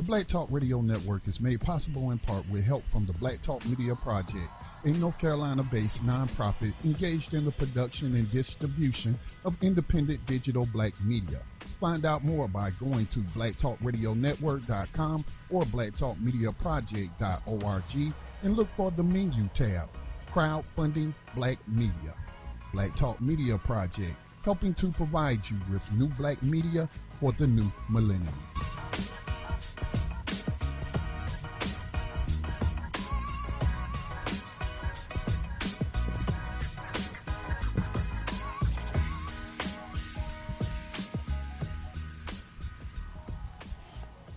Black Talk Radio Network is made possible in part with help from the Black Talk Media Project, a North Carolina-based nonprofit engaged in the production and distribution of independent digital black media. Find out more by going to blacktalkradionetwork.com or blacktalkmediaproject.org and look for the menu tab, Crowdfunding Black Media. Black Talk Media Project, helping to provide you with new black media for the new millennium.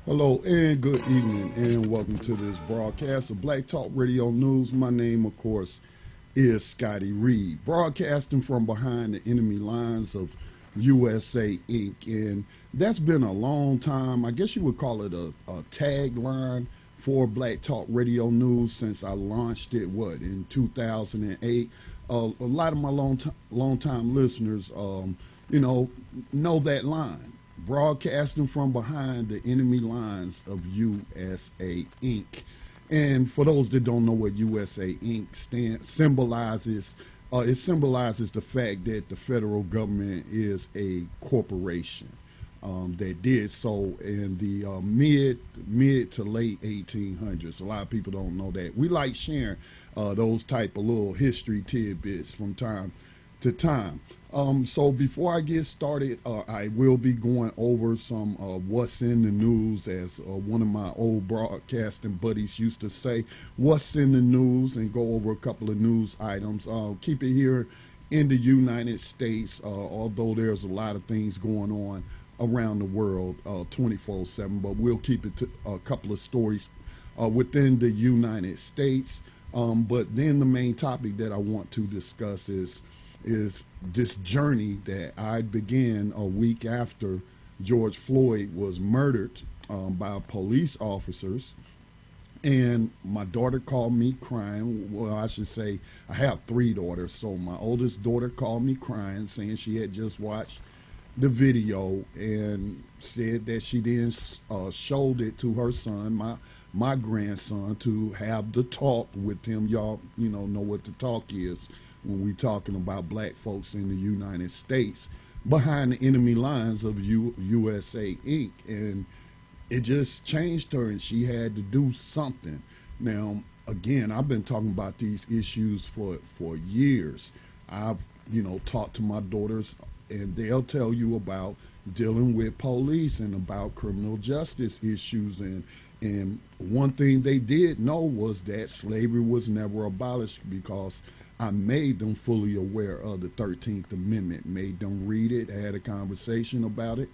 Hello and good evening and welcome to this broadcast of Black Talk Radio News. My name, of course, is Scotty Reed, broadcasting from behind the enemy lines of USA Inc. And that's been a long time. I guess you would call it a tagline for Black Talk Radio News since I launched it, in 2008. A lot of my long-time listeners, know that line. Broadcasting from behind the enemy lines of USA Inc. And for those that don't know what USA Inc. symbolizes, it symbolizes the fact that the federal government is a corporation that did so in the mid to late 1800s. A lot of people don't know that. We like sharing those type of little history tidbits from time to time. So before I get started, I will be going over some what's in the news, as one of my old broadcasting buddies used to say, what's in the news, and go over a couple of news items. Keep it here in the United States, although there's a lot of things going on around the world 24/7, but we'll keep it to a couple of stories within the United States. But then the main topic that I want to discuss is this journey that I began a week after George Floyd was murdered by police officers. And my daughter called me crying. Well, I should say I have three daughters. So my oldest daughter called me crying, saying she had just watched the video and said that she then showed it to her son, my grandson, to have the talk with him. Y'all, know what the talk is when we talking about black folks in the United States behind the enemy lines of USA Inc. And it just changed her, and she had to do something. Now, again, I've been talking about these issues for years. I've, talked to my daughters, and they'll tell you about dealing with police and about criminal justice issues. And one thing they did know was that slavery was never abolished, because I made them fully aware of the 13th Amendment, made them read it, had a conversation about it,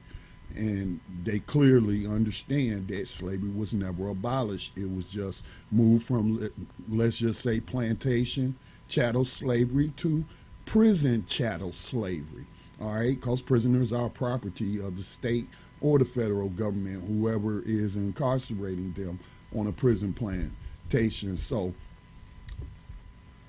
and they clearly understand that slavery was never abolished. It was just moved from, let's just say, plantation chattel slavery to prison chattel slavery, all right? Because prisoners are property of the state or the federal government, whoever is incarcerating them on a prison plantation. So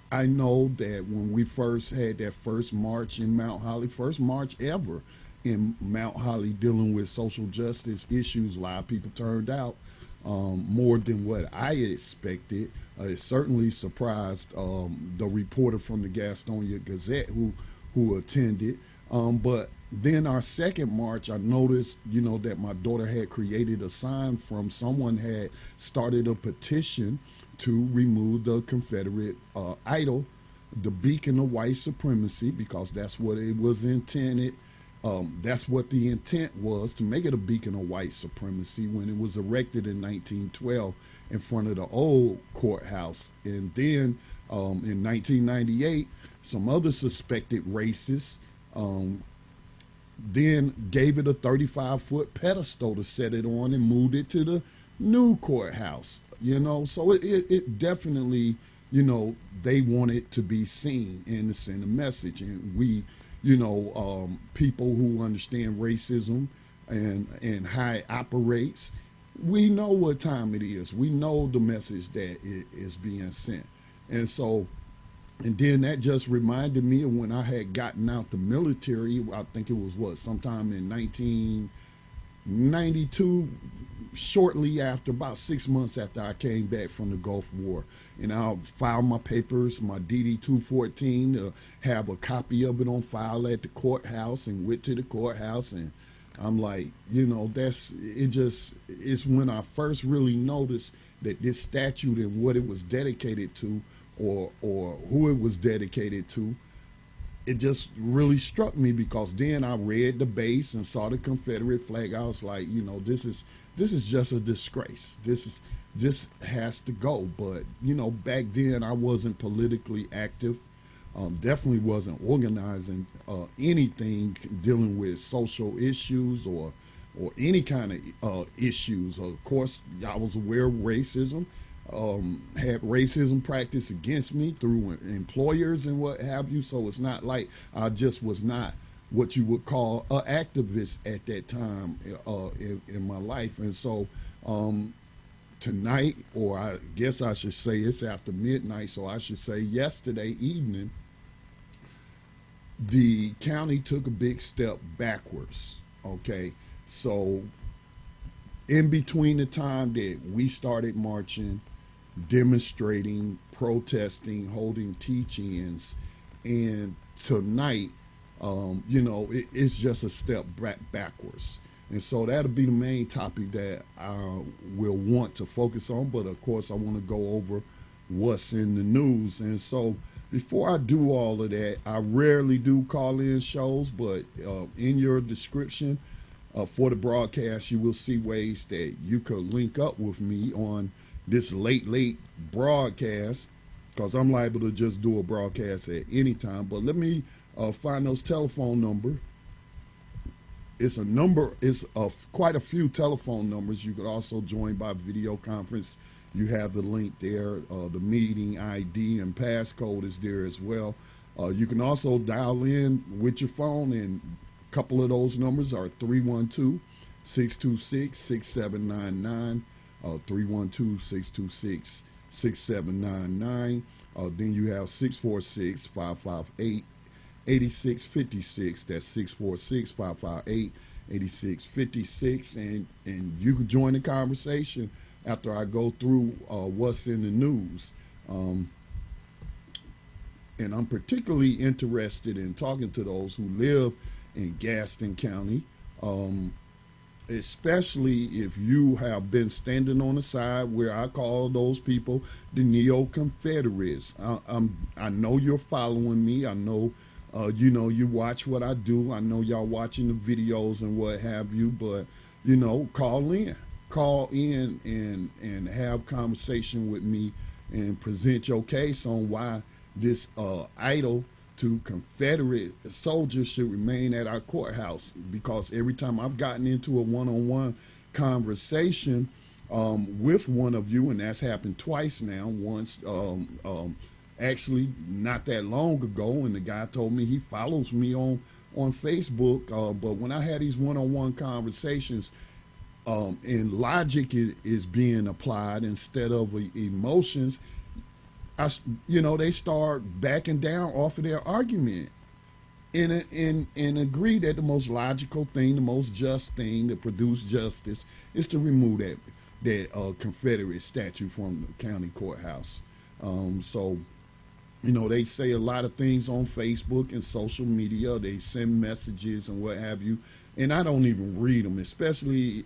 I know that when we first had that first march in Mount Holly, first march ever in Mount Holly dealing with social justice issues, a lot of people turned out, more than what I expected. It certainly surprised the reporter from the Gaston Gazette who attended. But then our second march, I noticed, that my daughter had created a sign from someone had started a petition to remove the Confederate idol, the beacon of white supremacy, because that's what it was intended. That's what the intent was, to make it a beacon of white supremacy when it was erected in 1912 in front of the old courthouse. And then in 1998, some other suspected racists then gave it a 35-foot pedestal to set it on and moved it to the new courthouse. So it definitely, they want it to be seen and to send a message. And we, people who understand racism and how it operates, we know what time it is. We know the message that is being sent. And so, and then that just reminded me of when I had gotten out the military. I think it was sometime in 1992, shortly after, about 6 months after I came back from the Gulf War. And I filed my papers, my DD 214, have a copy of it on file at the courthouse, and went to the courthouse. And I'm like, it's when I first really noticed that this statute and what it was dedicated to, or who it was dedicated to, it just really struck me, because then I read the base and saw the Confederate flag. I was like, this is just a disgrace. This has to go. But back then I wasn't politically active. Definitely wasn't organizing anything dealing with social issues or any kind of issues. Of course, I was aware of racism. Had racism practiced against me through employers and what have you. So it's not like I just was not what you would call an activist at that time in my life. And so tonight, or I guess I should say it's after midnight, so I should say yesterday evening, the county took a big step backwards. Okay, so in between the time that we started marching, demonstrating, protesting, holding teach-ins, and tonight, it's just a step backwards. And so that'll be the main topic that I will want to focus on. But of course, I want to go over what's in the news. And so before I do all of that, I rarely do call-in shows, but in your description for the broadcast, you will see ways that you could link up with me on this late broadcast, because I'm liable to just do a broadcast at any time. But let me find those telephone numbers. It's quite a few telephone numbers. You could also join by video conference. You have the link there. The meeting ID and passcode is there as well. You can also dial in with your phone, and a couple of those numbers are 312-626-6799, 312-626-6799. Then you have 646-558-8656. That's 646-558-8656. And you can join the conversation after I go through what's in the news. And I'm particularly interested in talking to those who live in Gaston County, especially if you have been standing on the side where I call those people the neo-confederates. I know you're following me. I know you watch what I do. I know y'all watching the videos and what have you, but call in and have conversation with me and present your case on why this idol to Confederate soldiers should remain at our courthouse. Because every time I've gotten into a one-on-one conversation with one of you, and that's happened twice now, once actually not that long ago, and the guy told me he follows me on Facebook, but when I had these one-on-one conversations, and logic is being applied instead of emotions, they start backing down off of their argument and agree that the most logical thing, the most just thing to produce justice is to remove that Confederate statue from the county courthouse. So they say a lot of things on Facebook and social media. They send messages and what have you, and I don't even read them, especially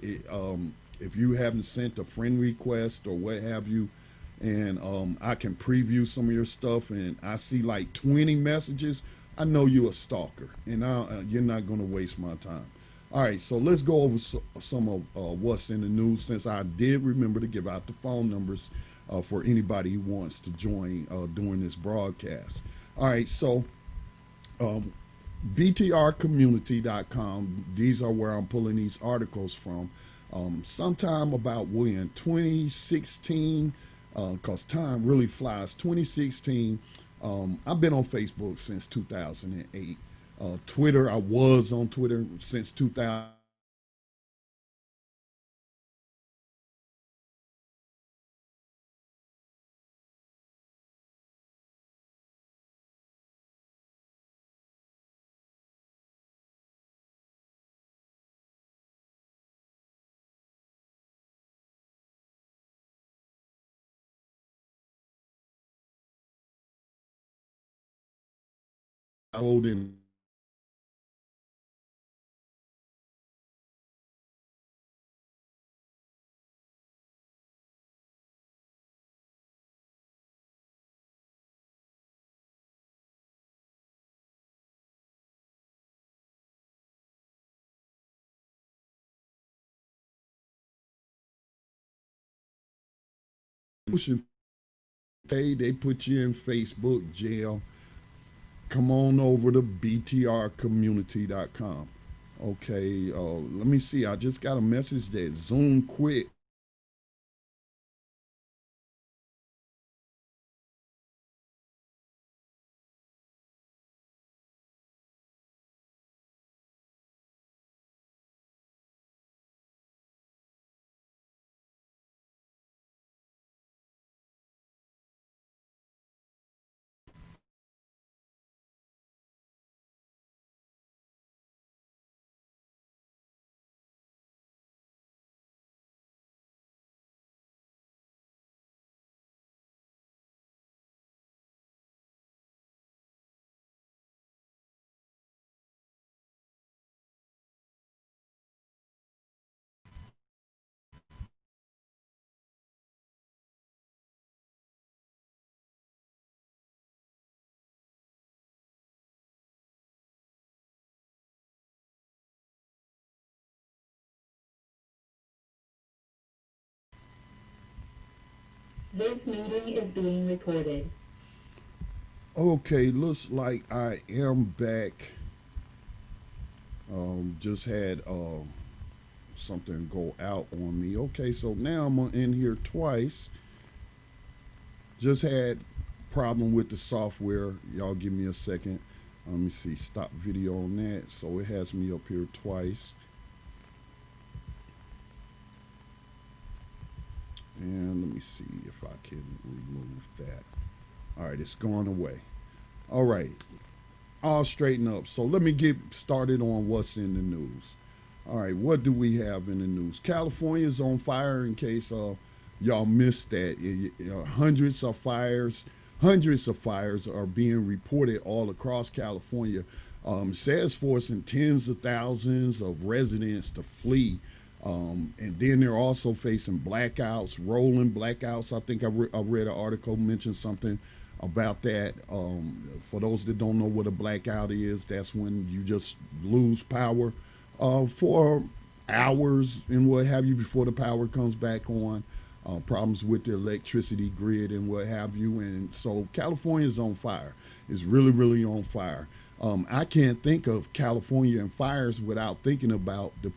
if you haven't sent a friend request or what have you. And I can preview some of your stuff, and I see like 20 messages. I know you're a stalker, and you're not going to waste my time. All right, so let's go over some of what's in the news, since I did remember to give out the phone numbers for anybody who wants to join during this broadcast. All right, so BTRcommunity.com, these are where I'm pulling these articles from. Sometime about when 2016, because time really flies. 2016, I've been on Facebook since 2008. Twitter, I was on Twitter since 2000. in pushing. They put you in Facebook jail. Come on over to btrcommunity.com. Okay, let me see. I just got a message that Zoom quit. This meeting is being recorded. Okay, looks like I am back. Just had something go out on me. Okay, so now I'm in here twice. Just had problem with the software. Y'all give me a second. Let me see. Stop video on that. So it has me up here twice. And let me see if I can remove that. All right, it's gone away. All right, I'll straighten up. So let me get started on what's in the news. All right, what do we have in the news? California's on fire, in case y'all missed that. Hundreds of fires are being reported all across California. Says forcing tens of thousands of residents to flee. And then they're also facing blackouts, rolling blackouts. I think I read an article mentioned something about that. For those that don't know what a blackout is, that's when you just lose power for hours and what have you before the power comes back on. Problems with the electricity grid and what have you. And so California's on fire. It's really, really on fire. I can't think of California and fires without thinking about the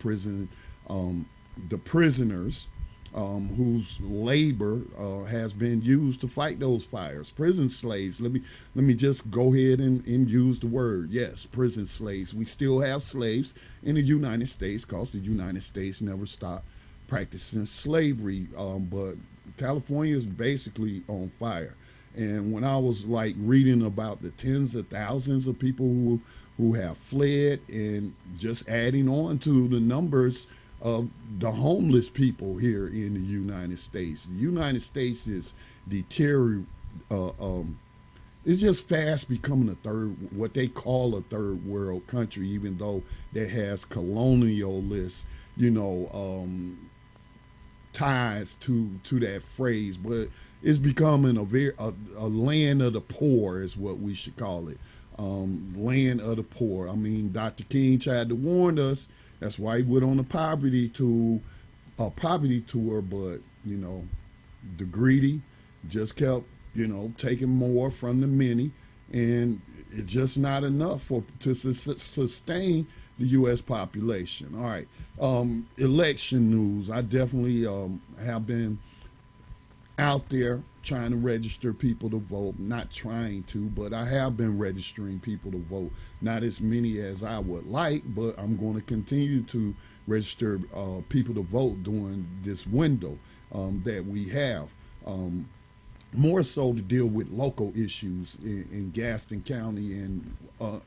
prisoners whose labor has been used to fight those fires. Prison slaves. Let me just go ahead and use the word. Yes, prison slaves. We still have slaves in the United States because the United States never stopped practicing slavery. But California is basically on fire. And when I was like reading about the tens of thousands of people who have fled, and just adding on to the numbers of the homeless people here in the United States. The United States is deteriorating. It's just fast becoming what they call a third world country, even though that has colonialist, ties to that phrase. But it's becoming a land of the poor is what we should call it. Land of the poor. I mean, Dr. King tried to warn us. That's why he went on a poverty tour, but the greedy just kept, taking more from the many, and it's just not enough to sustain the U.S. population. All right, election news. I definitely have been out there trying to register people to vote. Not trying to, but I have been registering people to vote. Not as many as I would like, but I'm going to continue to register people to vote during this window that we have. More so to deal with local issues in Gaston County, and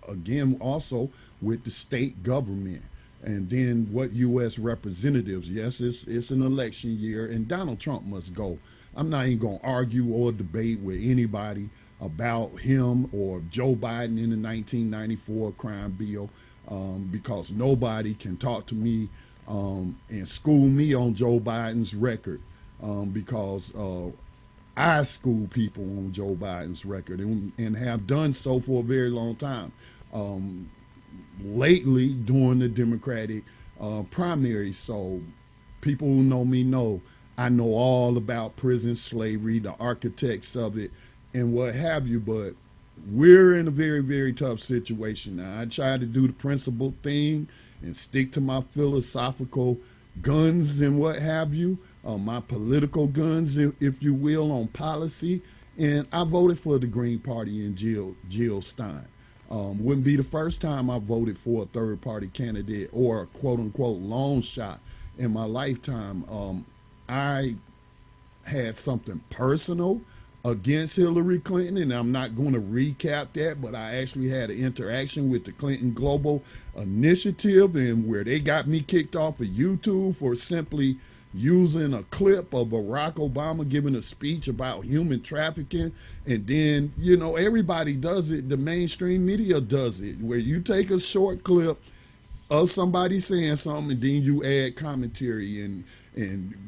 again also with the state government. And then what U.S. representatives, yes, it's an election year, and Donald Trump must go. I'm not even going to argue or debate with anybody about him or Joe Biden in the 1994 crime bill, because nobody can talk to me and school me on Joe Biden's record, because I school people on Joe Biden's record and have done so for a very long time. Lately, during the Democratic primary, so people who know me know I know all about prison slavery, the architects of it, and what have you, but we're in a very, very tough situation now. I try to do the principled thing and stick to my philosophical guns and what have you, my political guns, if you will, on policy, and I voted for the Green Party and Jill Stein. Wouldn't be the first time I voted for a third-party candidate or a quote-unquote long shot in my lifetime. I had something personal against Hillary Clinton, and I'm not going to recap that, but I actually had an interaction with the Clinton Global Initiative, and where they got me kicked off of YouTube for simply using a clip of Barack Obama giving a speech about human trafficking. And then, you know, everybody does it. The mainstream media does it, where you take a short clip of somebody saying something and then you add commentary. And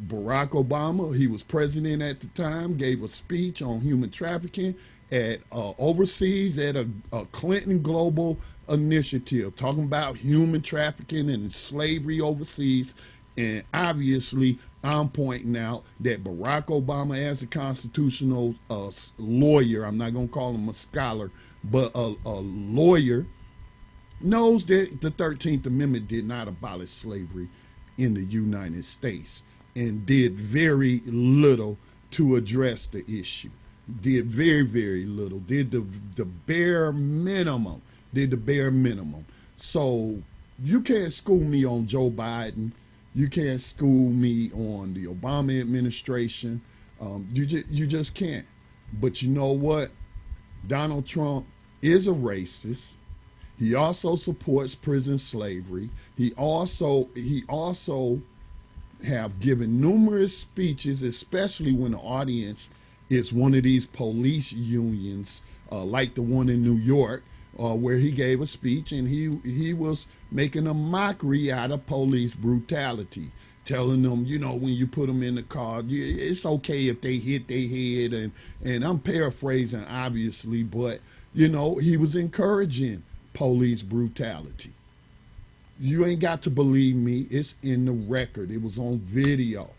Barack Obama, he was president at the time, gave a speech on human trafficking at overseas at a Clinton Global Initiative, talking about human trafficking and slavery overseas. And obviously, I'm pointing out that Barack Obama, as a constitutional lawyer, I'm not going to call him a scholar, but a lawyer, knows that the 13th Amendment did not abolish slavery in the United States and did very little to address the issue. Did very, very little. Did the bare minimum. So you can't school me on Joe Biden. You can't school me on the Obama administration. You just can't. But you know what? Donald Trump is a racist. He also supports prison slavery. He also have given numerous speeches, especially when the audience is one of these police unions, like the one in New York, where he gave a speech and he was making a mockery out of police brutality, telling them, you know, when you put them in the car, it's okay if they hit their head, and I'm paraphrasing obviously, but you know, he was encouraging police brutality. You ain't got to believe me. It's in the record. It was on video.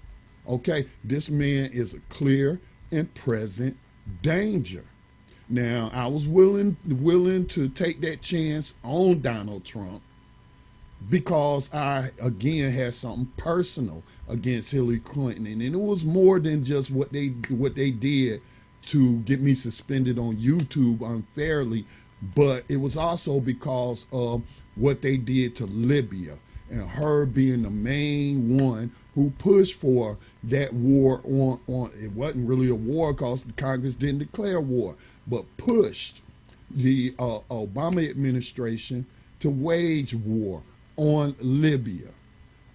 Okay, this man is a clear and present danger. Now, I was willing to take that chance on Donald Trump because I, again, had something personal against Hillary Clinton. And it was more than just what they did to get me suspended on YouTube unfairly, but it was also because of what they did to Libya and her being the main one who pushed for that war on it wasn't really a war because Congress didn't declare war, but pushed the Obama administration to wage war on Libya,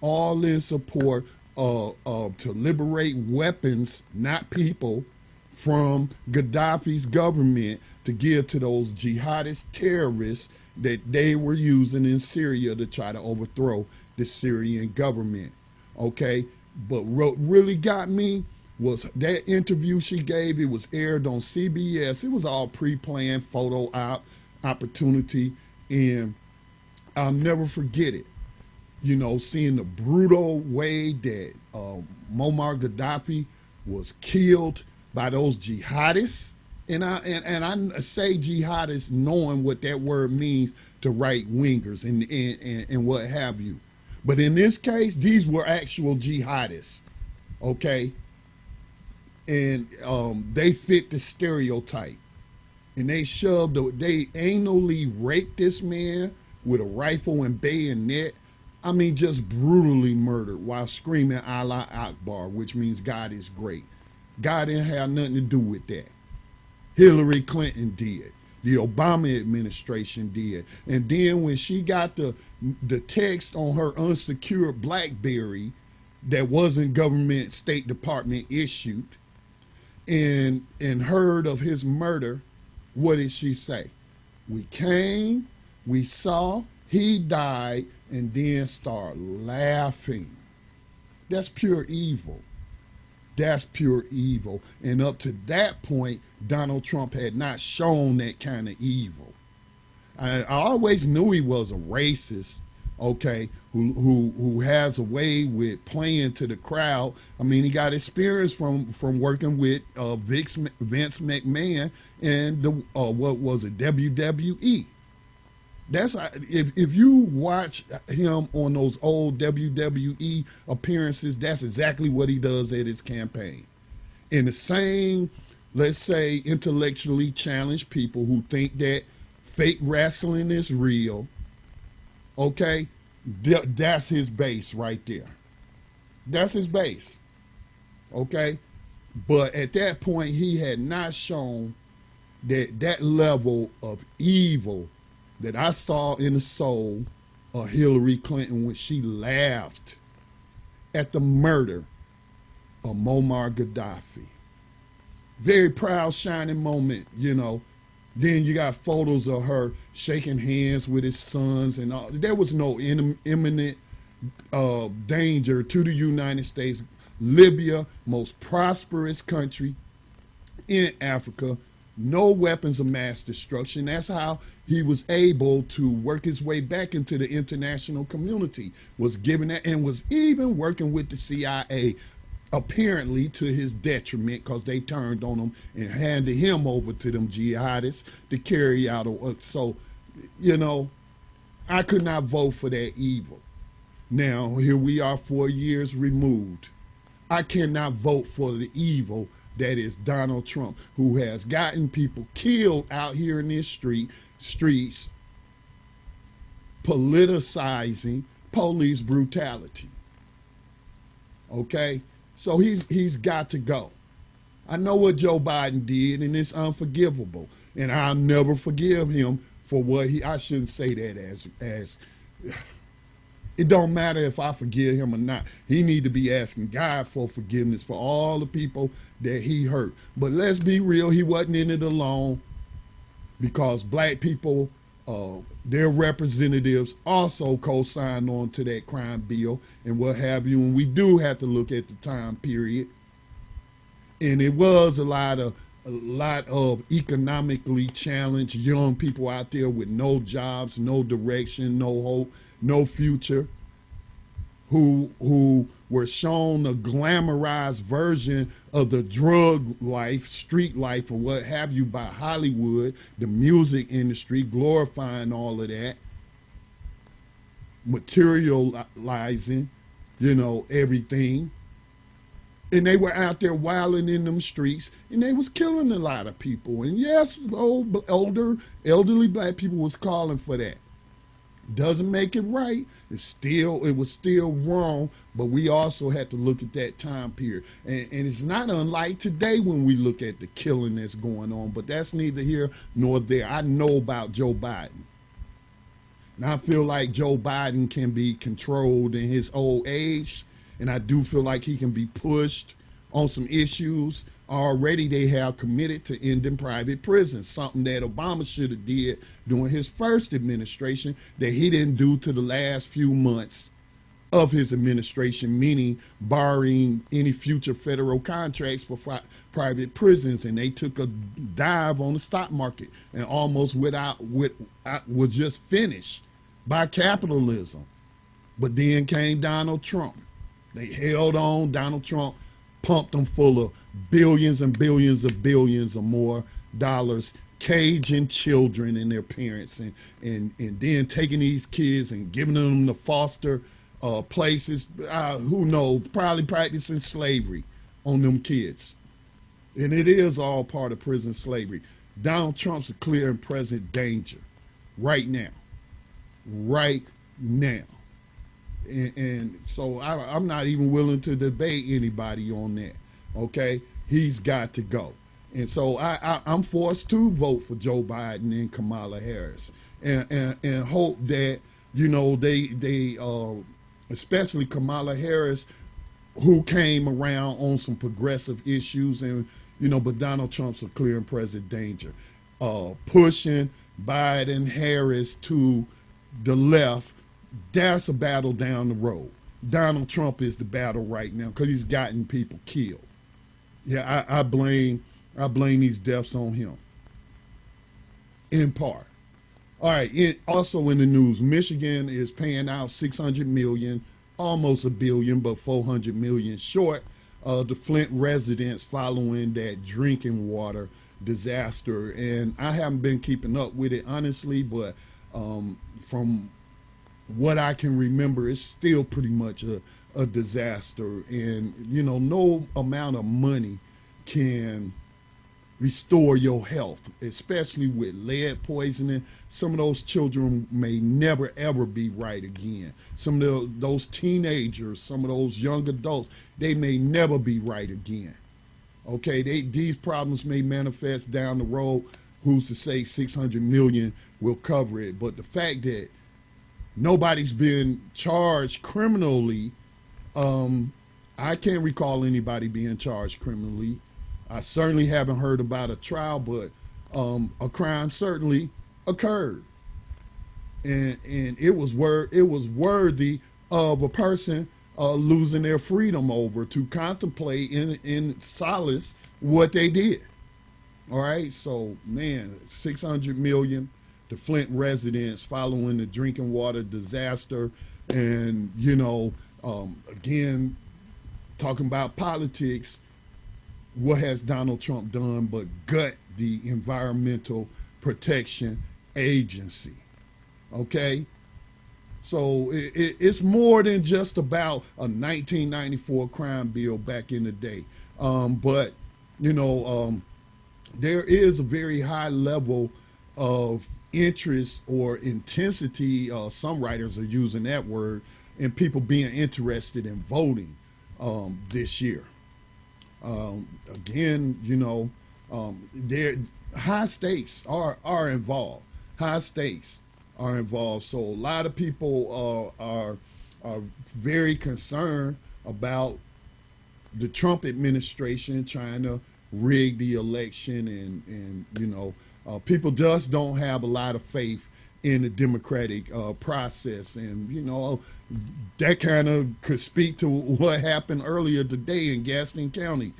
all in support to liberate weapons, not people, from Gaddafi's government to give to those jihadist terrorists that they were using in Syria to try to overthrow the Syrian government. Okay, but what really got me was that interview she gave. It was aired on CBS. It was all pre-planned photo opportunity, and I'll never forget it. You know, seeing the brutal way that Muammar Gaddafi was killed by those jihadists, and I say jihadists knowing what that word means to right wingers and what have you. But in this case, these were actual jihadists, okay? And they fit the stereotype. And they they anally raped this man with a rifle and bayonet. I mean, just brutally murdered while screaming Allah Akbar, which means God is great. God didn't have nothing to do with that. Hillary Clinton did. The Obama administration did. And then when she got the text on her unsecured BlackBerry that wasn't government State Department issued and heard of his murder, what did she say? We came, we saw, he died, and then start laughing. That's pure evil. That's pure evil. And up to that point, Donald Trump had not shown that kind of evil. I always knew he was a racist, okay, who has a way with playing to the crowd. I mean, he got experience from working with Vince McMahon and the what was it, WWE. That's if you watch him on those old WWE appearances, that's exactly what he does at his campaign. And the same, let's say, intellectually challenged people who think that fake wrestling is real, okay, that's his base right there. That's his base, okay? But at that point, he had not shown that level of evil that I saw in the soul of Hillary Clinton when she laughed at the murder of Muammar Gaddafi. Very proud, shining moment, you know. Then you got photos of her shaking hands with his sons and all. There was no imminent danger to the United States. Libya, most prosperous country in Africa, no weapons of mass destruction. That's how he was able to work his way back into the international community, was given that, and was even working with the CIA, apparently to his detriment, because they turned on him and handed him over to them jihadists to carry out. So, you know, I could not vote for that evil. Now, here we are 4 years removed. I cannot vote for the evil that is Donald Trump, who has gotten people killed out here in these streets, politicizing police brutality. Okay? So he's got to go. I know what Joe Biden did, and it's unforgivable. And I'll never forgive him for what I shouldn't say that as it don't matter if I forgive him or not. He need to be asking God for forgiveness for all the people that he hurt. But let's be real, he wasn't in it alone, because black people, their representatives also co-signed on to that crime bill and what have you. And we do have to look at the time period. And it was a lot of economically challenged young people out there with no jobs, no direction, no hope, no future, who were shown a glamorized version of the drug life, street life, or what have you by Hollywood, the music industry, glorifying all of that, materializing, you know, everything. And they were out there wilding in them streets, and they was killing a lot of people. And yes, elderly black people was calling for that. Doesn't make it right. It was still wrong, but we also had to look at that time period. And it's not unlike today when we look at the killing that's going on, but that's neither here nor there. I know about Joe Biden. And I feel like Joe Biden can be controlled in his old age, and I do feel like he can be pushed on some issues. Already they have committed to ending private prisons, something that Obama should have did during his first administration that he didn't do to the last few months of his administration, meaning barring any future federal contracts for private prisons. And they took a dive on the stock market and almost was just finished by capitalism. But then came Donald Trump. They held on. Donald Trump pumped them full of billions and billions of billions or more dollars, caging children and their parents, and then taking these kids and giving them to foster places, who knows, probably practicing slavery on them kids. And it is all part of prison slavery. Donald Trump's a clear and present danger right now. Right now. And so I'm not even willing to debate anybody on that, okay? He's got to go. And so I'm forced to vote for Joe Biden and Kamala Harris and hope that, you know, they especially Kamala Harris, who came around on some progressive issues, and, you know, but Donald Trump's a clear and present danger. pushing Biden, Harris to the left, that's a battle down the road. Donald Trump is the battle right now because he's gotten people killed. Yeah, I blame these deaths on him, in part. All right. Also in the news, Michigan is paying out $600 million, almost $1 billion, but $400 million short of the Flint residents following that drinking water disaster. And I haven't been keeping up with it honestly, but from what I can remember, it's still pretty much a disaster. And no amount of money can restore your health, especially with lead poisoning. Some of those children may never ever be right again. Some of those teenagers, some of those young adults, they may never be right again. Okay, these problems may manifest down the road. Who's to say 600 million will cover it? But the fact that nobody's been charged criminally, I can't recall anybody being charged criminally. I certainly haven't heard about a trial, but a crime certainly occurred, and it was worthy of a person losing their freedom over to contemplate in solace what they did. All right, so man, 600 million to Flint residents following the drinking water disaster, and again, talking about politics. What has Donald Trump done but gut the Environmental Protection Agency? Okay? So it's more than just about a 1994 crime bill back in the day. But there is a very high level of interest or intensity, some writers are using that word, in people being interested in voting this year. Again, there high stakes are involved. High stakes are involved. So a lot of people are very concerned about the Trump administration trying to rig the election, and people just don't have a lot of faith in the democratic process, and that kind of could speak to what happened earlier today in Gaston County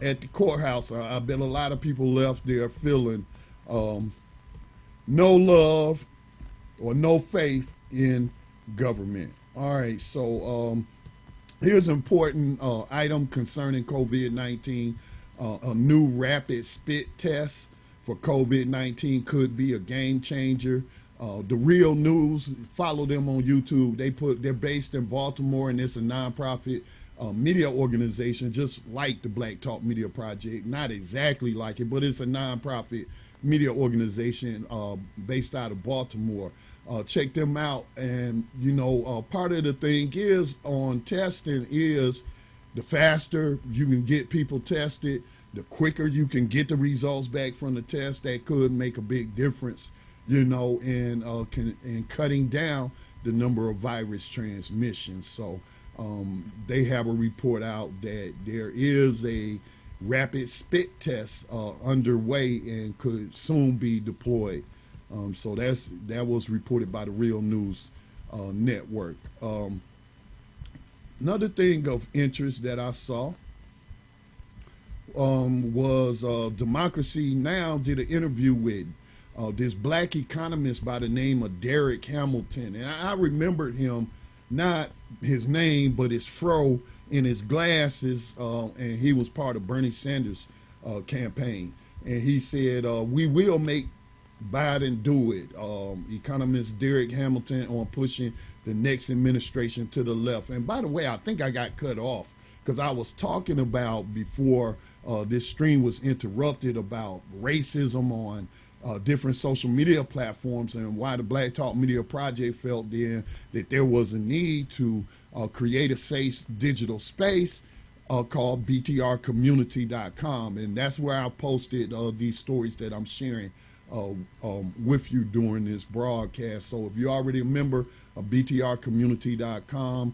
at the courthouse. I bet a lot of people left there feeling no love or no faith in government. All right, so here's an important item concerning COVID-19. A new rapid spit test for COVID-19 could be a game changer. The Real News, follow them on YouTube. They're based in Baltimore, and it's a nonprofit media organization, just like the Black Talk Media Project. Not exactly like it, but it's a nonprofit media organization based out of Baltimore. Check them out. And part of the thing is on testing is the faster you can get people tested, the quicker you can get the results back from the test. That could make a big difference, in cutting down the number of virus transmissions. So they have a report out that there is a rapid spit test underway and could soon be deployed. So that was reported by the Real News Network. Another thing of interest that I saw was Democracy Now! Did an interview with this black economist by the name of Derek Hamilton. And I remembered him, not his name, but his fro and his glasses, and he was part of Bernie Sanders' campaign. And he said, we will make Biden do it. Economist Derek Hamilton on pushing the next administration to the left. And by the way, I think I got cut off because I was talking about before this stream was interrupted about racism on different social media platforms and why the Black Talk Media Project felt then that there was a need to create a safe digital space called BTRcommunity.com. And that's where I posted these stories that I'm sharing with you during this broadcast. So if you're already a member of BTRcommunity.com,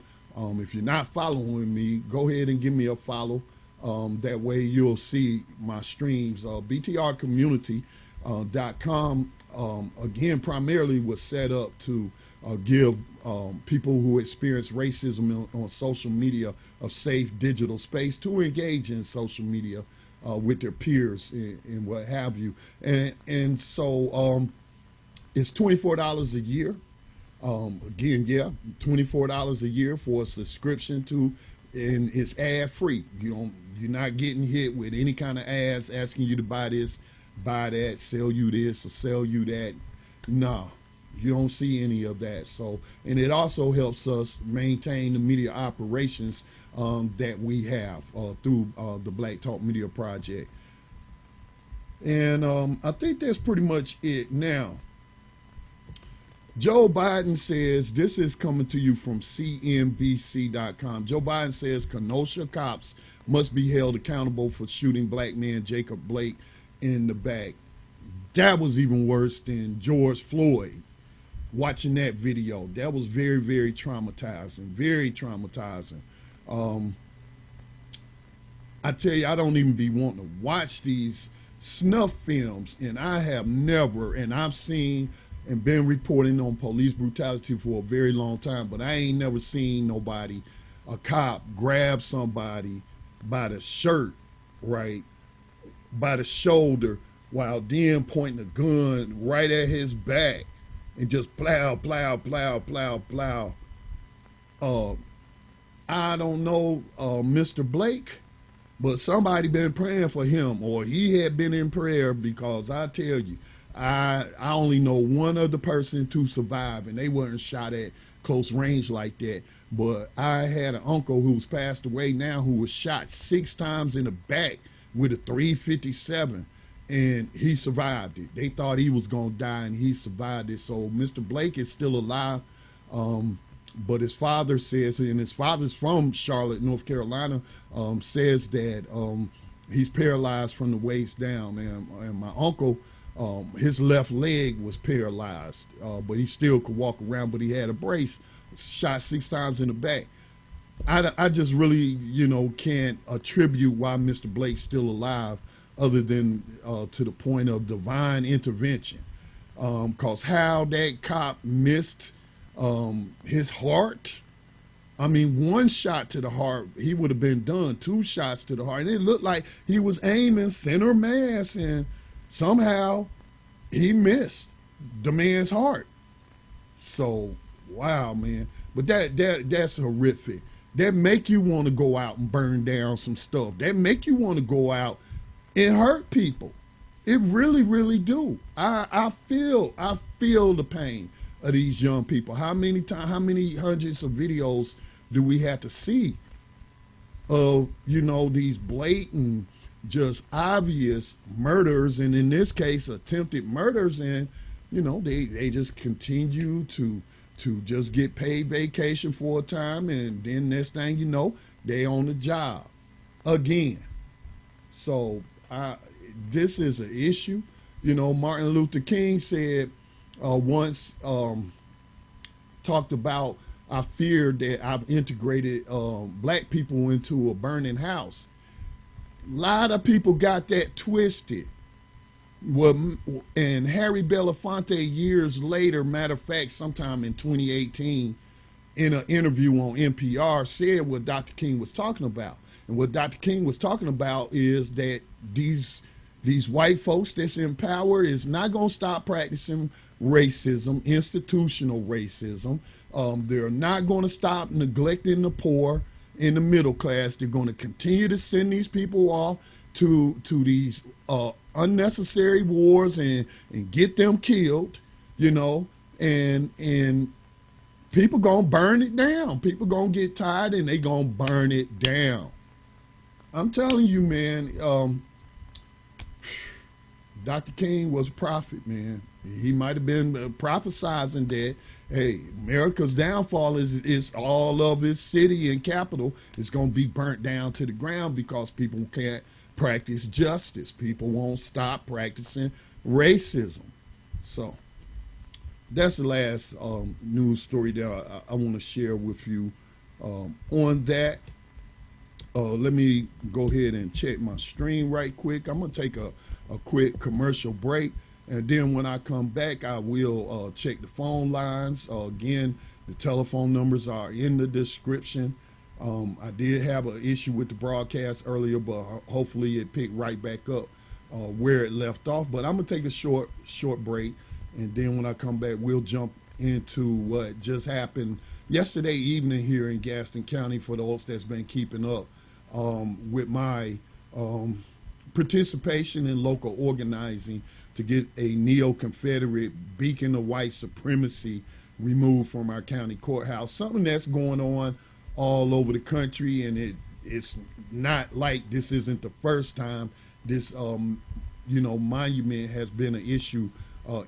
if you're not following me, go ahead and give me a follow. That way you'll see my streams. BTR Community .com, again, primarily was set up to give people who experience racism on social media a safe digital space to engage in social media with their peers and what have you. And so it's $24 a year. Again, yeah, $24 a year for a subscription to, and it's ad free. You're not getting hit with any kind of ads asking you to buy this, buy that, sell you this or sell you that. No, you don't see any of that. So, and it also helps us maintain the media operations that we have through the Black Talk Media Project. And I think that's pretty much it now. Joe Biden says, this is coming to you from CNBC.com. Joe Biden says Kenosha cops must be held accountable for shooting black man Jacob Blake in the back. That was even worse than George Floyd. Watching that video, that was very, very traumatizing, very traumatizing. I tell you, I don't even be wanting to watch these snuff films, and I have never, and I've seen and been reporting on police brutality for a very long time, but I ain't never seen nobody, a cop, grab somebody by the shirt, right, by the shoulder, while then pointing a gun right at his back and just plow, plow, plow, plow, plow. I don't know Mr. Blake, but somebody been praying for him, or he had been in prayer, because I tell you, I only know one other person to survive, and they weren't shot at close range like that. But I had an uncle who's passed away now who was shot 6 times in the back with a .357, and he survived it. They thought he was going to die, and he survived it. So Mr. Blake is still alive, but his father says, and his father's from Charlotte, North Carolina, says that he's paralyzed from the waist down. And my uncle, his left leg was paralyzed, but he still could walk around, but he had a brace, shot 6 times in the back. I just really, can't attribute why Mr. Blake's still alive, other than to the point of divine intervention. Because how that cop missed his heart, I mean, 1 shot to the heart, he would have been done. 2 shots to the heart, and it looked like he was aiming center mass, and somehow he missed the man's heart. So, wow, man. But that's horrific. That make you want to go out and burn down some stuff. That make you want to go out and hurt people. It really, really do. I feel the pain of these young people. How many hundreds of videos do we have to see of, these blatant, just obvious murders, and in this case attempted murders, and they just continue to just get paid vacation for a time, and then next thing you know, they on the job again. So this is an issue. Martin Luther King said once, talked about, I fear that I've integrated black people into a burning house. A lot of people got that twisted. Well, and Harry Belafonte years later, matter of fact, sometime in 2018, in an interview on NPR, said what Dr. King was talking about. And what Dr. King was talking about is that these white folks that's in power is not going to stop practicing racism, institutional racism. They're not going to stop neglecting the poor in the middle class. They're going to continue to send these people off to these unnecessary wars and get them killed, and people gonna burn it down. People gonna get tired and they gonna burn it down. I'm telling you, man, Dr. King was a prophet, man. He might have been prophesizing that, hey, America's downfall is all of its city and capital is going to be burnt down to the ground because people can't practice justice. People won't stop practicing racism. So that's the last news story that I want to share with you on that. Let me go ahead and check my stream right quick. I'm going to take a quick commercial break. And then when I come back, I will check the phone lines. Again, the telephone numbers are in the description. I did have an issue with the broadcast earlier, but hopefully it picked right back up where it left off. But I'm going to take a short break. And then when I come back, we'll jump into what just happened yesterday evening here in Gaston County for those that's been keeping up with my participation in local organizing to get a neo-confederate beacon of white supremacy removed from our county courthouse, something that's going on all over the country, and it's not like this isn't the first time this monument has been an issue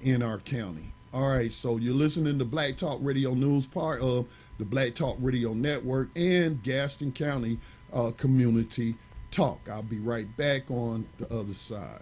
in our county. All right, so you're listening to Black Talk Radio News, part of the Black Talk Radio Network and Gaston County Community Talk. I'll be right back on the other side.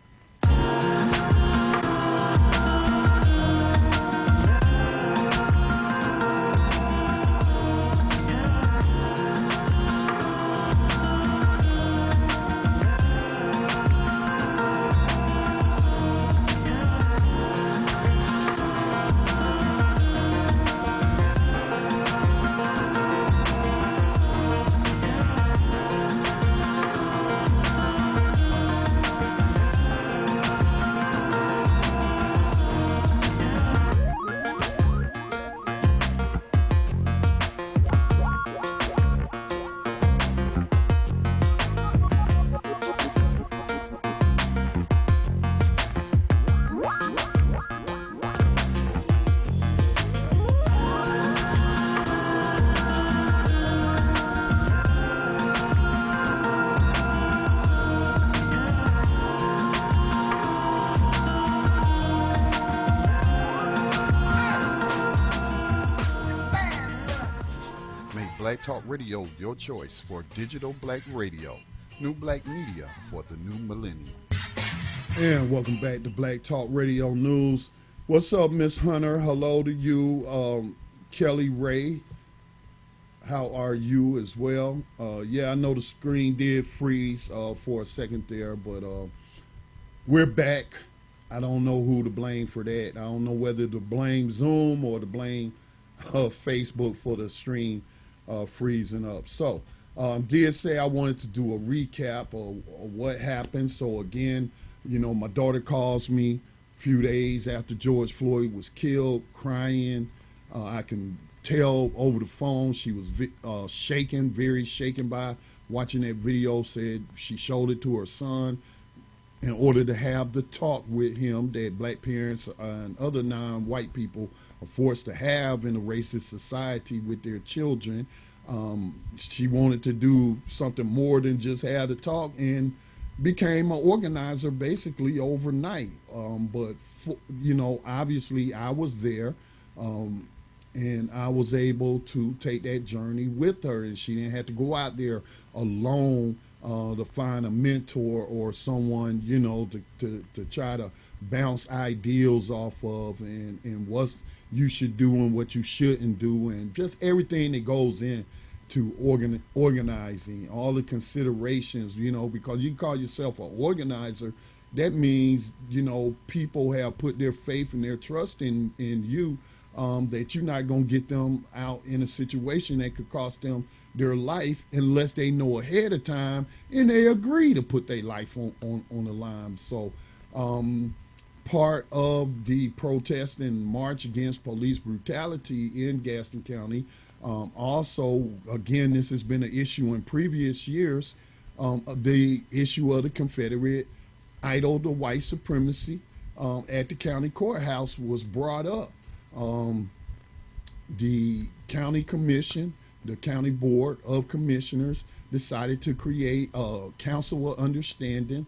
Black Talk Radio, your choice for digital black radio. New black media for the new millennium. And welcome back to Black Talk Radio News. What's up, Miss Hunter? Hello to you. Kelly Ray, how are you as well? Yeah, I know the screen did freeze for a second there, but we're back. I don't know who to blame for that. I don't know whether to blame Zoom or to blame Facebook for the stream freezing up. So did say I wanted to do a recap of what happened. So again, my daughter calls me a few days after George Floyd was killed, crying. I can tell over the phone she was shaken, very shaken by watching that video. Said she showed it to her son in order to have the talk with him that black parents and other non-white people are forced to have in a racist society with their children. She wanted to do something more than just have the talk and became an organizer basically overnight. But obviously I was there, and I was able to take that journey with her, and she didn't have to go out there alone to find a mentor or someone, to try to bounce ideals off of, and what you should do and what you shouldn't do, and just everything that goes in to organizing, all the considerations, because you call yourself an organizer, that means, people have put their faith and their trust in you, that you're not going to get them out in a situation that could cost them their life unless they know ahead of time and they agree to put their life on the line. So part of the protest and march against police brutality in Gaston County, also, again, this has been an issue in previous years, the issue of the Confederate idol to white supremacy at the county courthouse was brought up. The county commission, the county board of commissioners, decided to create a council of understanding.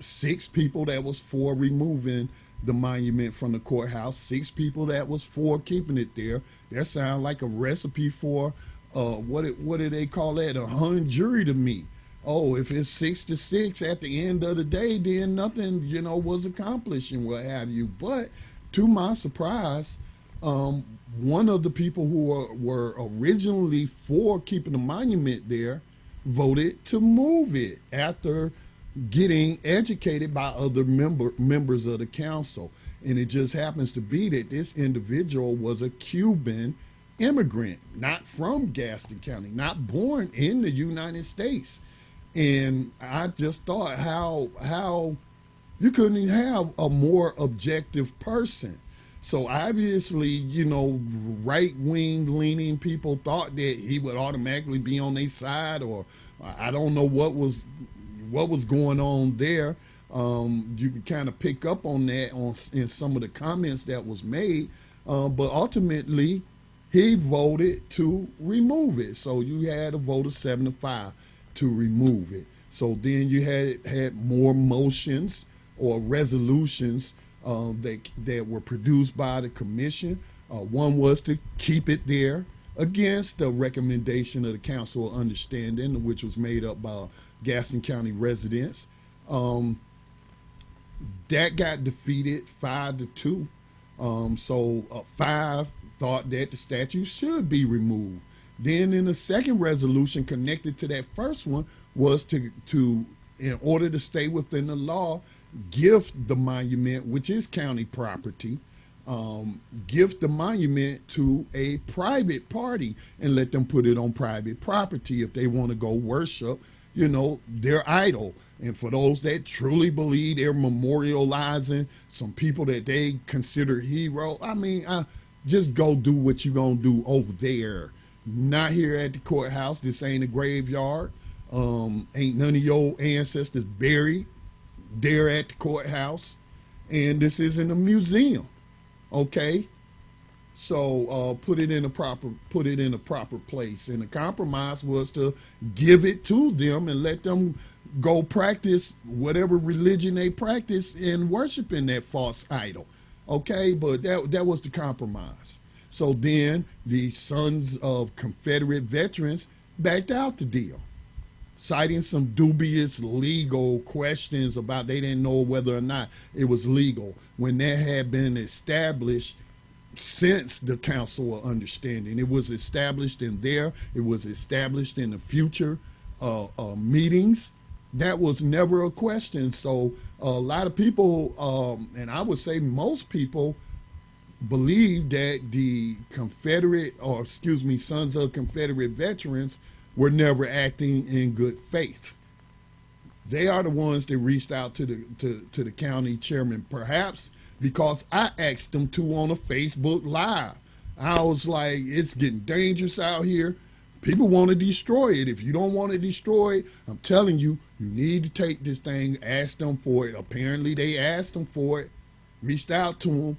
6 people that was for removing the monument from the courthouse, 6 people that was for keeping it there. That sounds like a recipe for what do they call that? A hung jury to me. Oh, if it's 6-6 at the end of the day, then nothing, was accomplished and what have you. But to my surprise, one of the people who were originally for keeping the monument there voted to move it after getting educated by other members of the council. And it just happens to be that this individual was a Cuban immigrant, not from Gaston County, not born in the United States. And I just thought how you couldn't even have a more objective person. So obviously, you know, right-wing leaning people thought that he would automatically be on their side, or I don't know what was going on there. You can kind of pick up on that in some of the comments that was made, but ultimately he voted to remove it. So you had a vote of 7-5 to remove it. So then you had more motions or resolutions that were produced by the commission. One was to keep it there against the recommendation of the Council of Understanding, which was made up by Gaston County residents. That got defeated 5-2. So 5 thought that the statute should be removed. Then in the second resolution connected to that first one was to in order to stay within the law, gift the monument, which is county property, gift the monument to a private party and let them put it on private property if they want to go worship, you know, their idol. And for those that truly believe they're memorializing some people that they consider hero, I mean, just go do what you're going to do over there. Not here at the courthouse. This ain't a graveyard. Ain't none of your ancestors buried there at the courthouse. And this isn't a museum. Okay? So put it in a proper place. And the compromise was to give it to them and let them go practice whatever religion they practice in worshiping that false idol. Okay, but that was the compromise. So then the Sons of Confederate Veterans backed out the deal, citing some dubious legal questions about they didn't know whether or not it was legal when that had been established since the Council of Understanding. It was established in there. It was established in the future meetings. That was never a question. So a lot of people, and I would say most people, believe that the Sons of Confederate Veterans were never acting in good faith. They are the ones that reached out to the county chairman, perhaps because I asked them to on a Facebook Live. I was like, it's getting dangerous out here. People want to destroy it. If you don't want to destroy it, I'm telling you, you need to take this thing, ask them for it. Apparently they asked them for it, reached out to them,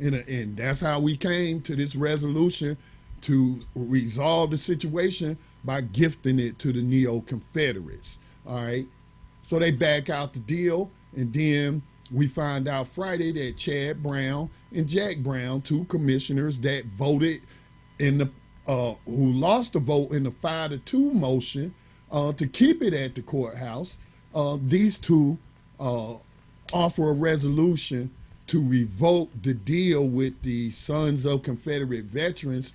and that's how we came to this resolution to resolve the situation by gifting it to the neo-confederates. All right. So they back out the deal, and then we find out Friday that Chad Brown and Jack Brown, 2 commissioners that voted in the who lost the vote in the 5-2 motion to keep it at the courthouse. These 2 offer a resolution to revoke the deal with the Sons of Confederate Veterans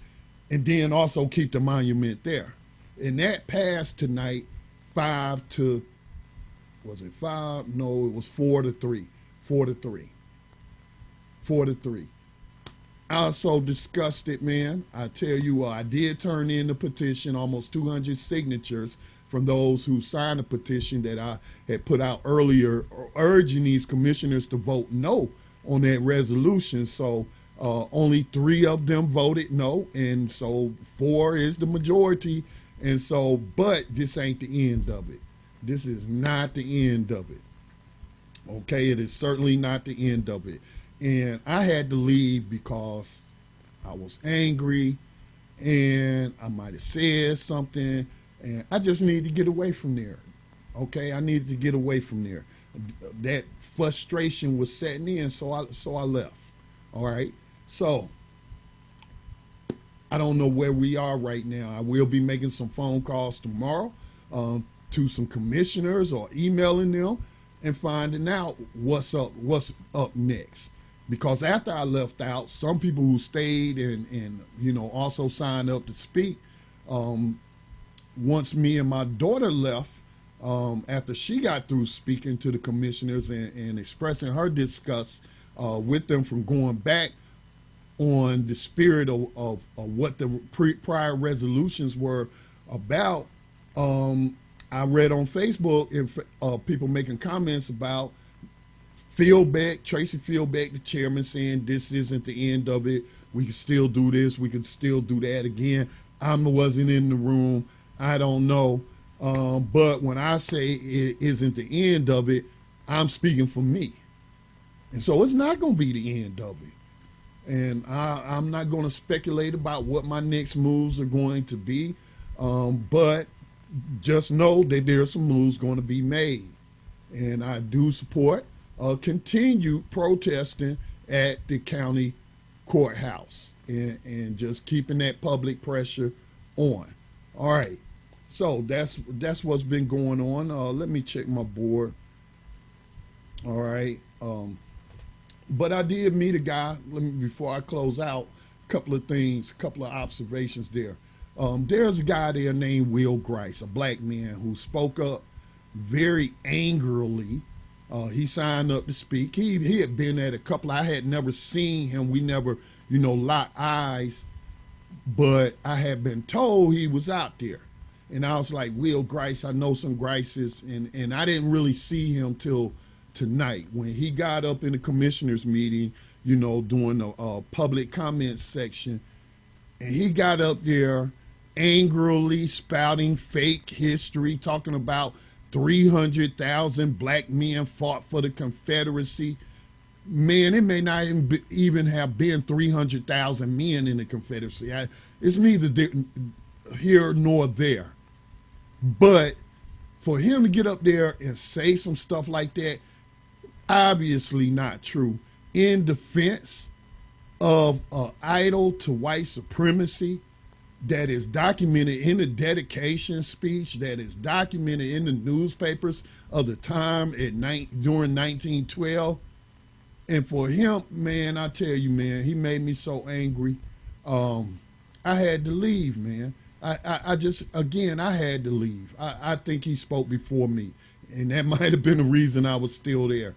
and then also keep the monument there. And that passed tonight 5-3. Was it 5? No, it was 4-3. 4-3. 4-3. I also discussed it, man. I tell you, I did turn in the petition, almost 200 signatures from those who signed the petition that I had put out earlier, urging these commissioners to vote no on that resolution. So only 3 of them voted no, and so 4 is the majority. And so, but this ain't the end of it. This is not the end of it. Okay, it is certainly not the end of it. And I had to leave because I was angry and I might have said something, and I just needed to get away from there. Okay, I needed to get away from there. That frustration was setting in, so I left. All right, so I don't know where we are right now. I will be making some phone calls tomorrow to some commissioners or emailing them and finding out what's up next. Because after I left out, some people who stayed and you know also signed up to speak. Once me and my daughter left, after she got through speaking to the commissioners and expressing her disgust with them from going back on the spirit of what the prior resolutions were about, I read on Facebook people making comments about Tracy Fieldbeck, the chairman, saying this isn't the end of it. We can still do this. We can still do that again. I wasn't in the room. I don't know. But when I say it isn't the end of it, I'm speaking for me. And so it's not going to be the end of it. And I'm not going to speculate about what my next moves are going to be. But just know that there are some moves going to be made. And I do support continued protesting at the county courthouse and just keeping that public pressure on. All right. So that's what's been going on. Let me check my board. All right. But I did meet a guy. Before I close out, a couple of observations there. There's a guy there named Will Grice, a black man who spoke up very angrily. He signed up to speak. He had been at a couple. I had never seen him. We never, locked eyes. But I had been told he was out there. And I was like, Will Grice, I know some Grices. And I didn't really see him till tonight when he got up in the commissioners meeting, doing the public comment section. And he got up there angrily spouting fake history, talking about 300,000 black men fought for the Confederacy. Man, it may not even have been 300,000 men in the Confederacy. It's neither here nor there. But for him to get up there and say some stuff like that, obviously not true, in defense of idol to white supremacy that is documented in the dedication speech, that is documented in the newspapers of the time during 1912. And for him, man, I tell you, man, he made me so angry. I had to leave, man. I had to leave. I think he spoke before me, and that might have been the reason I was still there.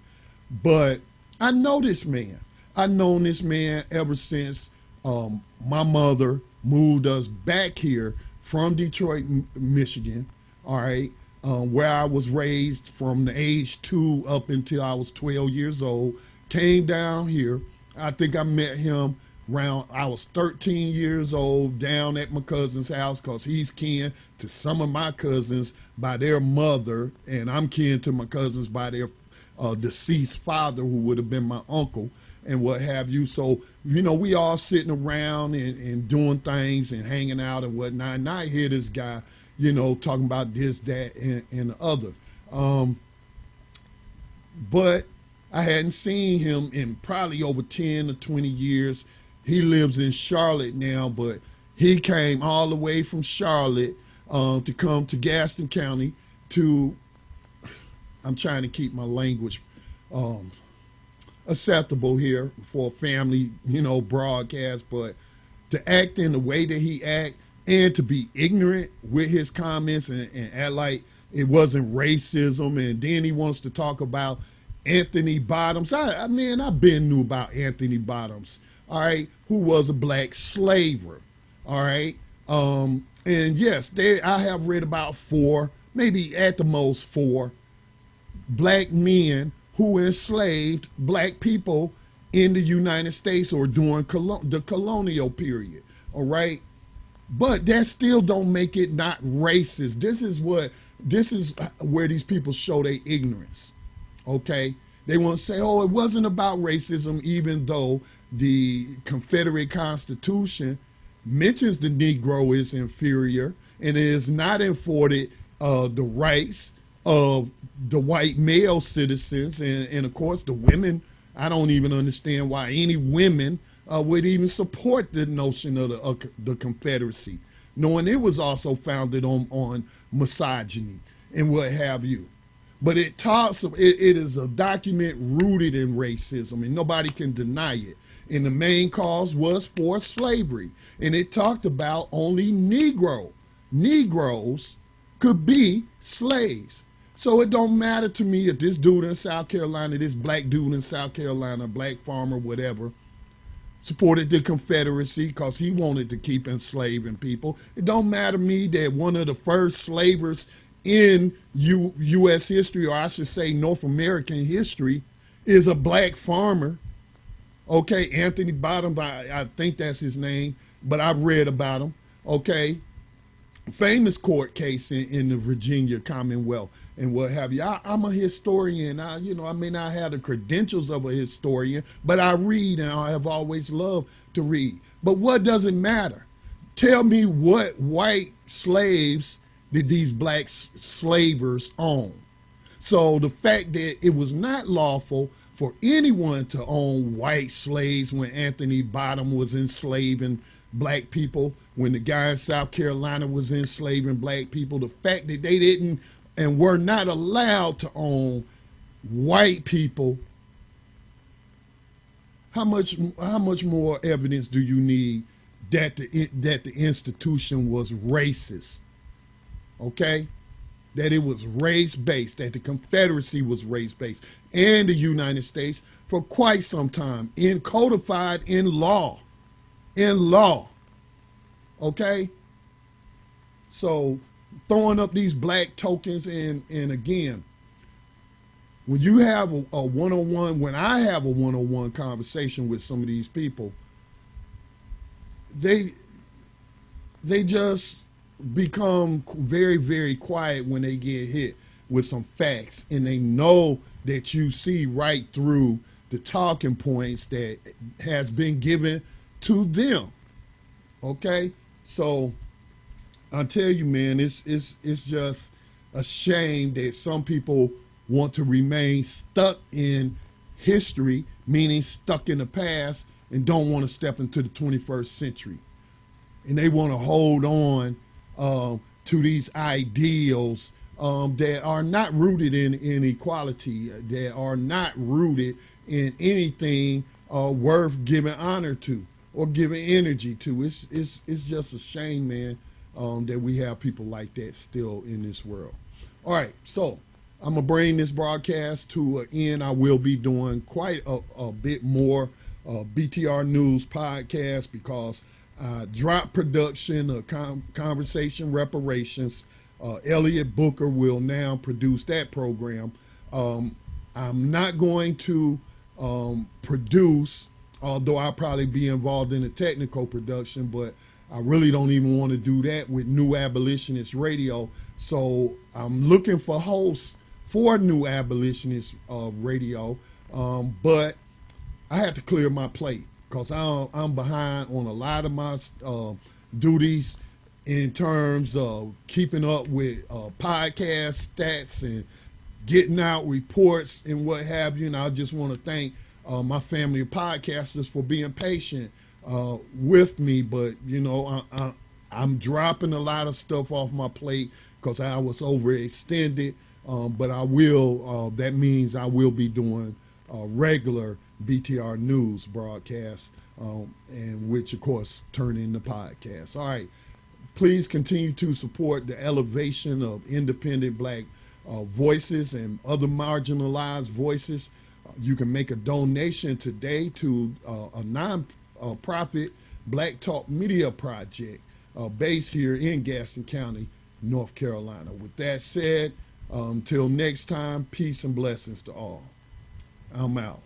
But I know this man. I've known this man ever since my mother moved us back here from Detroit, Michigan, all right, where I was raised from the age 2 up until I was 12 years old, came down here. I think I met him I was 13 years old down at my cousin's house because he's kin to some of my cousins by their mother, and I'm kin to my cousins by their deceased father, who would have been my uncle and what have you. So, we all sitting around and doing things and hanging out and whatnot. And I hear this guy, talking about this, that, and the other. But I hadn't seen him in probably over 10 or 20 years. He lives in Charlotte now, but he came all the way from Charlotte to come to Gaston County I'm trying to keep my language acceptable here for a family, broadcast, but to act in the way that he act and to be ignorant with his comments and act like it wasn't racism. And then he wants to talk about Anthony Bottoms. I've been knew about Anthony Bottoms, all right, who was a black slaver, all right. And yes, I have read about 4, maybe at the most 4 black men who enslaved black people in the United States or during the colonial period, all right? But that still don't make it not racist. This is where these people show their ignorance, okay? They want to say, oh, it wasn't about racism, even though the Confederate Constitution mentions the Negro is inferior and it is not afforded the rights of the white male citizens, and of course the women. I don't even understand why any women would even support the notion of the Confederacy, knowing it was also founded on misogyny and what have you. But it is a document rooted in racism, and nobody can deny it. And the main cause was forced slavery, and it talked about only Negroes could be slaves. So it don't matter to me if this dude in South Carolina, this black dude in South Carolina, black farmer, whatever, supported the Confederacy because he wanted to keep enslaving people. It don't matter to me that one of the first slavers in U.S. history, or I should say North American history, is a black farmer. Okay, Anthony Bottom, I think that's his name, but I've read about him. Okay, famous court case in the Virginia Commonwealth and what have you. I'm a historian. I may not have the credentials of a historian, but I read, and I have always loved to read. But what does it matter? Tell me what white slaves did these black slavers own? So the fact that it was not lawful for anyone to own white slaves when Anthony Bottom was enslaving black people, when the guy in South Carolina was enslaving black people, the fact that they didn't and were not allowed to own white people, how much more evidence do you need that the institution was racist? Okay? That it was race-based, that the Confederacy was race-based, and the United States for quite some time, codified in law. Okay? So throwing up these black tokens, and again, when you have a one-on-one, when I have a one-on-one conversation with some of these people, they just become very, very quiet when they get hit with some facts, and they know that you see right through the talking points that has been given to them. Okay, so I tell you, man, it's just a shame that some people want to remain stuck in history, meaning stuck in the past, and don't want to step into the 21st century, and they want to hold on to these ideals that are not rooted in equality, that are not rooted in anything worth giving honor to or giving energy to. It's just a shame, man, that we have people like that still in this world. All right, so I'm going to bring this broadcast to an end. I will be doing quite a bit more BTR News podcast because drop production of Conversation Reparations. Elliot Booker will now produce that program. I'm not going to produce, although I'll probably be involved in the technical production, but I really don't even want to do that with New Abolitionist Radio. So I'm looking for hosts for New Abolitionist Radio, but I had to clear my plate because I'm behind on a lot of my duties in terms of keeping up with podcast stats and getting out reports and what have you. And I just want to thank my family of podcasters for being patient with me. But, you know, I'm dropping a lot of stuff off my plate because I was overextended. But I will, that means I will be doing regular BTR News broadcasts, and which, of course, turn into podcasts. All right. Please continue to support the elevation of independent black voices and other marginalized voices. You can make a donation today to a non-profit Black Talk Media Project based here in Gaston County, North Carolina. With that said, until next time, peace and blessings to all. I'm out.